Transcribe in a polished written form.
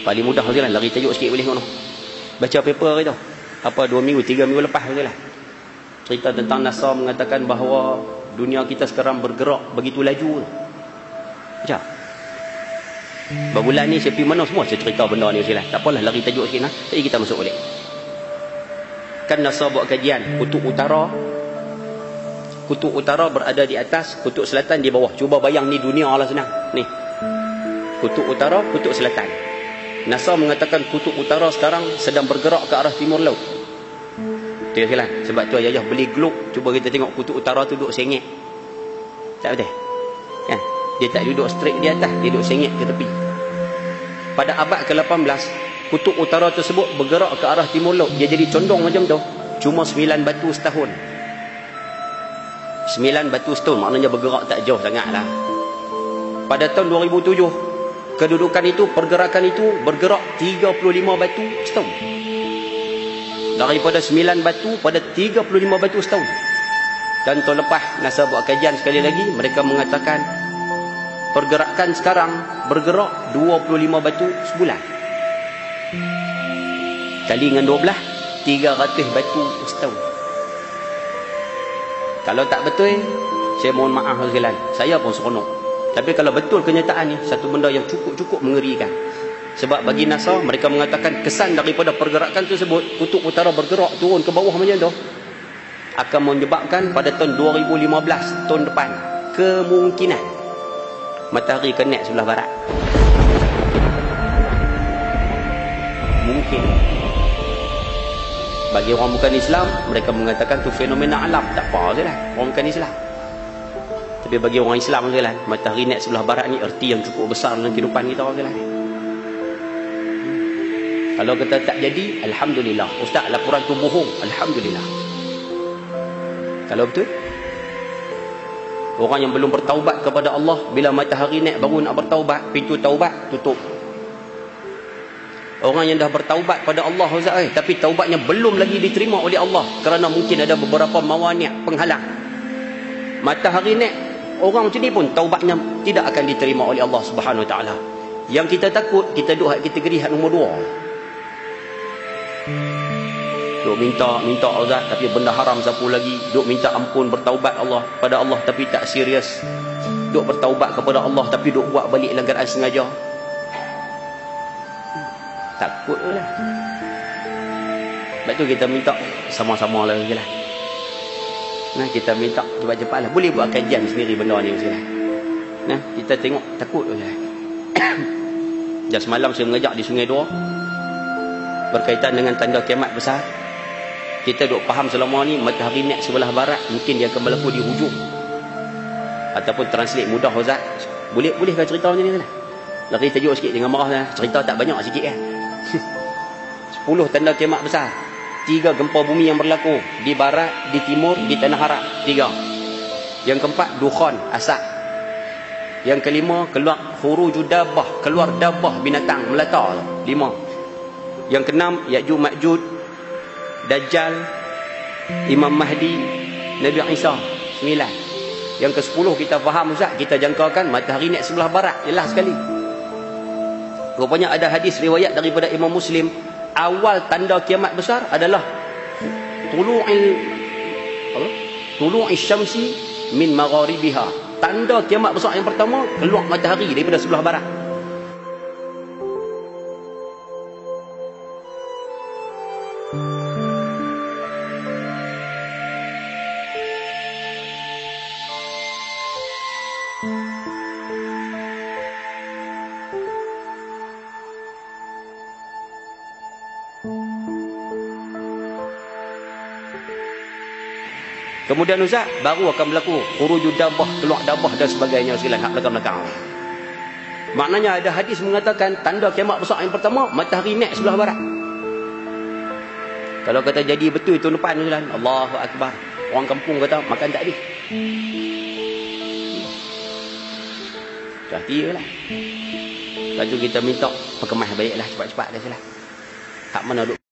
Paling mudah je lah, lari tajuk sikit boleh kono. Baca paper hari tu. Apa 2 minggu, 3 minggu lepas je lah. Cerita tentang NASA mengatakan bahawa dunia kita sekarang bergerak begitu laju. Macam berbulan ni saya pergi mana semua saya cerita benda ni silah. Tak apalah, lari tajuk sikit nah. Jadi kita masuk balik. Kan NASA buat kajian, kutub utara berada di atas, kutub selatan di bawah. Cuba bayang ni dunia lah senang. Ni. Kutub utara, kutub selatan. NASA mengatakan kutub utara sekarang sedang bergerak ke arah timur laut. Betul silah. Sebab tu ayah beli globe, cuba kita tengok kutub utara tu duduk sengit. Tak betul? Kan? Dia tak duduk straight di atas, dia duduk sengit ke tepi. Pada abad ke-18, kutub utara tersebut bergerak ke arah timur laut. Dia jadi condong macam tu. Cuma 9 batu setahun. 9 batu setahun, maknanya bergerak tak jauh sangat lah. Pada tahun 2007, kedudukan itu, pergerakan itu bergerak 35 batu setahun. Daripada 9 batu pada 35 batu setahun. Dan tahun lepas NASA buat kajian sekali lagi, mereka mengatakan pergerakan sekarang bergerak 25 batu sebulan. Kali dengan 12, 300 batu setahun. Kalau tak betul, saya mohon maaf sekalian, saya pun seronok. Tapi kalau betul kenyataan ni, satu benda yang cukup-cukup mengerikan. Sebab bagi NASA, mereka mengatakan kesan daripada pergerakan tersebut, kutub utara bergerak turun ke bawah macam tu, akan menyebabkan pada tahun 2015, tahun depan, kemungkinan matahari connect sebelah barat. Mungkin. Bagi orang bukan Islam, mereka mengatakan tu fenomena alam, tak apa je lah, orang bukan Islam. Tapi bagi orang Islam je lah, matahari naik sebelah barat ni erti yang cukup besar dalam kehidupan kita je lah. Kalau kita tak jadi, alhamdulillah. Ustaz, laporan tu bohong, alhamdulillah. Kalau betul, orang yang belum bertaubat kepada Allah, bila matahari naik baru nak bertaubat, pintu taubat tutup. Orang yang dah bertaubat pada Allah, Ustaz, tapi taubatnya belum lagi diterima oleh Allah kerana mungkin ada beberapa mawani', penghalang. Matahari naik, orang macam ni pun taubatnya tidak akan diterima oleh Allah Subhanahu Wa Taala. Yang kita takut, kita duduk kategori nombor 2. Duk minta Ustaz, tapi benda haram sapu lagi. Duk minta ampun, bertaubat Allah pada Allah, tapi tak serius. Duk bertaubat kepada Allah, tapi duk buat balik langgaran sengaja. Takut lah. Sebab tu kita minta sama-sama lah. Nah, kita minta cepat-cepat lah. Boleh buat kajian sendiri benda ni. Nah, kita tengok, takut lah. Dan semalam saya mengajak di Sungai Dua berkaitan dengan tanda kiamat besar. Kita duk faham selama ni matahari naik sebelah barat, mungkin dia akan berlaku di hujung. Ataupun translate mudah, Ustaz. Bolehkah cerita macam ni lah? Lari tajuk sikit, jangan marah lah. Cerita tak banyak sikit kan. 10 tanda kiamat besar. 3 gempa bumi yang berlaku di barat, di timur, di tanah Arab. 3. Yang keempat, dukhan, asap. Yang kelima, keluar khuruju dabah, keluar dabah binatang melata. 5. Yang keenam, Ya'juj Ma'juj, Dajjal, Imam Mahdi, Nabi Isa. 9. Yang ke-10 kita faham, Ustaz, kita jangkakan matahari naik sebelah barat. Jelas sekali. Rupanya ada hadis riwayat daripada Imam Muslim, awal tanda kiamat besar adalah tulu'i syamsi min magharibiha. Tanda kiamat besar yang pertama, keluar matahari daripada sebelah barat. Kemudian Ustaz, baru akan berlaku khuruju dabah, keluar dabah dan sebagainya sekalian, hak belakang-belakang. Maknanya ada hadis mengatakan tanda kiamat besar yang pertama, matahari naik sebelah barat. Kalau kata jadi betul tahun depan, Ustaz, Allahu Akbar. Orang kampung kata makan tak ada. Dah tialah. Lepas tu kita minta perkemas baiklah, cepat-cepat dah silah. Hak mana duk